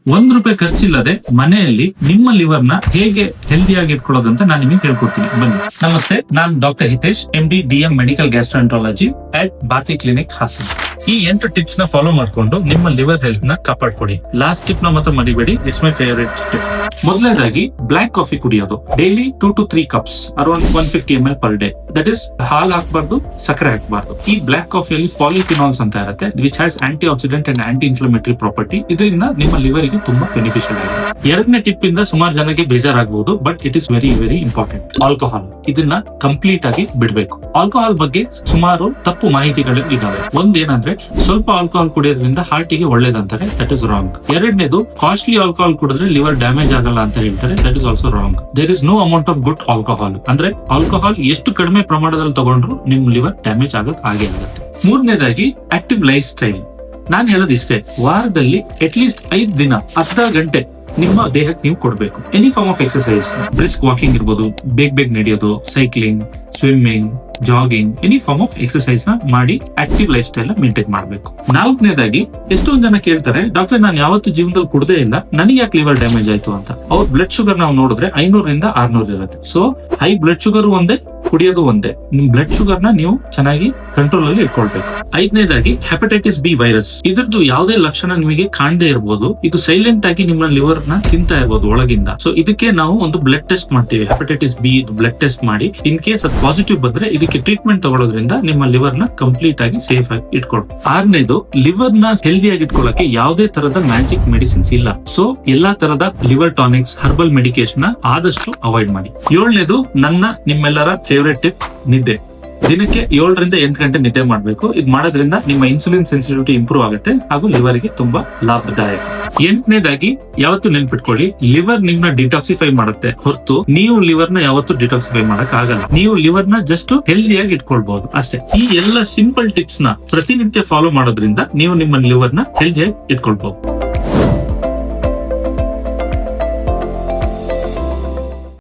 ₹1 ಖರ್ಚಿಲ್ಲದೆ ಮನೆಯಲ್ಲಿ ನಿಮ್ಮ ಲಿವರ್ ನ ಹೇಗೆ ಹೆಲ್ದಿಯಾಗಿ ಇಟ್ಕೊಳ್ಳೋದಂತ ನಾನು ನಿಮಗೆ ಹೇಳ್ಕೊಡ್ತೀನಿ. ಬನ್ನಿ. ನಮಸ್ತೆ, ನಾನು doctor Hitesh, MD DM medical gastroenterology at Bathi clinic Hassan. ಈ 8 ಟಿಪ್ಸ್ ನ ಫಾಲೋ ಮಾಡ್ಕೊಂಡು ನಿಮ್ಮ ಲಿವರ್ ಹೆಲ್ತ್ ನ ಕಾಪಾಡ್ಕೊಳ್ಳಿ. ಲಾಸ್ಟ್ ಟಿಪ್ ನ ಮಾತ್ರ ಮರಿಬೇಡಿ, ಇಟ್ಸ್ ಮೈ ಫೇವರೇಟ್ ಟಿಪ್. ಮೊದಲನೇದಾಗಿ ಬ್ಲಾಕ್ ಕಾಫಿ ಕುಡಿಯೋದು. Daily 2 to 3 cups, around 150 ml per day. That is ಹಾಲು ಹಾಕಬಾರ್ದು, ಸಕ್ಕರೆ ಹಾಕಬಾರ್ದು. ಈ ಬ್ಲಾಕ್ ಕಾಫಿಯಲ್ಲಿ ಪಾಲಿಫಿನಾಲ್ಸ್ ಅಂತ ಇರುತ್ತೆ, which has antioxidant and anti inflammatory property. ಇದರಿಂದ ನಿಮ್ಮ ಲಿವರ್ ಗೆ ತುಂಬಾ ಬೆನಿಫಿಷಿಯಲ್ ಆಗಿದೆ. ಎರಡನೇ ಟಿಪ್ ಇಂದ ಸುಮಾರು ಜನಕ್ಕೆ ಬೇಜಾರಾಗಬಹುದು, but it is very very important. Alcohol, ಇದನ್ನ ಕಂಪ್ಲೀಟ್ ಆಗಿ ಬಿಡಬೇಕು. ಆಲ್ಕೋಹಾಲ್ ಬಗ್ಗೆ ಸುಮಾರು ತಪ್ಪು ಮಾಹಿತಿಗಳು ಇದಾವೆ. ಒಂದೇನಂದ್ರೆ ಸ್ವಲ್ಪ ಆಲ್ಕೋಹಾಲ್ ಕುಡಿಯೋದ್ರಿಂದ ಹಾರ್ಟ್ ಗೆ ಒಳ್ಳೇದಂತಾರೆ, ದಟ್ ಇಸ್ ರಾಂಗ್. ಎರಡನೇದು ಕಾಸ್ಟ್ಲಿ ಆಲ್ಕೋಹಾಲ್ ಕುಡಿದ್ರೆ ಲಿವರ್ ಡ್ಯಾಮೇಜ್ ಆಗಲ್ಲ ಅಂತ ಹೇಳ್ತಾರೆ, that is also wrong. There is no amount of good alcohol. ಅಂದ್ರೆ ಆಲ್ಕೋಹಾಲ್ ಎಷ್ಟು ಕಡಿಮೆ ಪ್ರಮಾಣದಲ್ಲಿ ತಗೊಂಡ್ರು ನಿಮ್ ಲಿವರ್ ಡ್ಯಾಮೇಜ್ ಆಗೋದು ಹಾಗೆ ಆಗುತ್ತೆ. ಮೂರನೇದಾಗಿ ಆಕ್ಟಿವ್ ಲೈಫ್ ಸ್ಟೈಲ್. ನಾನ್ ಹೇಳೋದಿಷ್ಟೇ, ವಾರದಲ್ಲಿ ಅಟ್ಲೀಸ್ಟ್ 5 ದಿನ ಅರ್ಧ ಗಂಟೆ ನಿಮ್ಮ ದೇಹಕ್ಕೆ ನೀವು ಕೊಡ್ಬೇಕು. Any form of exercise, brisk walking ಇರ್ಬೋದು, ಬೇಗ ನಡೆಯೋದು, cycling, swimming, jogging, any form of exercise ನ ಮಾಡಿ ಆಕ್ಟಿವ್ ಲೈಫ್ ಸ್ಟೈಲ್ ಮೇಂಟೈನ್ ಮಾಡಬೇಕು. ನಾಲ್ಕನೇದಾಗಿ, ಎಷ್ಟೊಂದು ಜನ ಕೇಳ್ತಾರೆ, ಡಾಕ್ಟರ್ ನಾನು ಯಾವತ್ತು ಜೀವನದಲ್ಲಿ ಕುಡದೇ ಇಲ್ಲ, ನನಗೆ ಯಾಕೆ ಲಿವರ್ ಡ್ಯಾಮೇಜ್ ಆಯ್ತು ಅಂತ. ಅವ್ರ ಬ್ಲಡ್ ಶುಗರ್ ನಾವು ನೋಡಿದ್ರೆ 500 ರಿಂದ 600 ಇರುತ್ತೆ. ಸೊ ಹೈ ಬ್ಲಡ್ ಶುಗರ್ ಒಂದೇ, ಕುಡಿಯೋದು ಒಂದೇ. ನಿಮ್ ಬ್ಲಡ್ ಶುಗರ್ ನ ನೀವು ಚೆನ್ನಾಗಿ ಕಂಟ್ರೋಲ್ ಅಲ್ಲಿ ಇಟ್ಕೊಳ್ಬೇಕು. ಐದನೇದಾಗಿ ಹೆಪಟೈಟಿಸ್ ಬಿ ವೈರಸ್. ಇದ್ರದ್ದು ಯಾವುದೇ ಲಕ್ಷಣ ನಿಮಗೆ ಕಾಣದೇ ಇರಬಹುದು, ಇದು ಸೈಲೆಂಟ್ ಆಗಿ ನಿಮ್ಮ ಲಿವರ್ ನ ತಿಂತಾ ಇರಬಹುದು ಒಳಗಿಂದ. ಸೊ ಇದಕ್ಕೆ ನಾವು ಒಂದು ಬ್ಲಡ್ ಟೆಸ್ಟ್ ಮಾಡ್ತೀವಿ, ಹೆಪಟೈಟಿಸ್ ಬಿ ಬ್ಲಡ್ ಟೆಸ್ಟ್ ಮಾಡಿ ಇನ್ ಕೇಸ್ ಅದು ಪಾಸಿಟಿವ್ ಬಂದ್ರೆ ಇದಕ್ಕೆ ಟ್ರೀಟ್ಮೆಂಟ್ ತಗೊಳ್ಳೋದ್ರಿಂದ ನಿಮ್ಮ ಲಿವರ್ ನ ಕಂಪ್ಲೀಟ್ ಆಗಿ ಸೇಫ್ ಆಗಿ ಇಟ್ಕೊಳ್ಬೇಕು. ಆರನೇದು, ಲಿವರ್ ನ ಹೆಲ್ದಿಯಾಗಿ ಇಟ್ಕೊಳ್ಳಕ್ಕೆ ಯಾವುದೇ ತರದ ಮ್ಯಾಜಿಕ್ ಮೆಡಿಸಿನ್ಸ್ ಇಲ್ಲ. ಸೊ ಎಲ್ಲಾ ತರದ ಲಿವರ್ ಟಾನಿಕ್ಸ್, ಹರ್ಬಲ್ ಮೆಡಿಕೇಶನ್ ಆದಷ್ಟು ಅವಾಯ್ಡ್ ಮಾಡಿ. ಏಳನೇದು, ನಿಮ್ಮೆಲ್ಲರ ಫೇವರೇಟ್ ಟಿಪ್, ನಿದ್ದೆ. ದಿನಕ್ಕೆ 7 ರಿಂದ 8 ಗಂಟೆ ನಿದ್ದೆ ಮಾಡಬೇಕು. ಇದು ಮಾಡೋದ್ರಿಂದ ನಿಮ್ಮ ಇನ್ಸುಲಿನ್ ಸೆನ್ಸಿಟಿವಿಟಿ ಇಂಪ್ರೂವ್ ಆಗುತ್ತೆ ಹಾಗೂ ಲಿವರ್ ಗೆ ತುಂಬಾ ಲಾಭದಾಯಕ. 8ನೇದಾಗಿ, ಯಾವತ್ತು ನೆನ್ಪಿಟ್ಕೊಳ್ಳಿ, ಲಿವರ್ ನಿಮ್ನ ಡಿಟಾಕ್ಸಿಫೈ ಮಾಡುತ್ತೆ ಹೊರತು ನೀವು ಲಿವರ್ ನ ಯಾವತ್ತು ಡಿಟಾಕ್ಸಿಫೈ ಮಾಡಕ್ ಆಗಲ್ಲ. ನೀವು ಲಿವರ್ ನ ಜಸ್ಟ್ ಹೆಲ್ದಿಯಾಗಿ ಇಟ್ಕೊಳ್ಬಹುದು ಅಷ್ಟೇ. ಈ ಎಲ್ಲ ಸಿಂಪಲ್ ಟಿಪ್ಸ್ ನ ಪ್ರತಿನಿತ್ಯ ಫಾಲೋ ಮಾಡೋದ್ರಿಂದ ನೀವು ನಿಮ್ಮ ಲಿವರ್ ನ ಹೆಲ್ದಿಯಾಗಿ ಇಟ್ಕೊಳ್ಬಹುದು.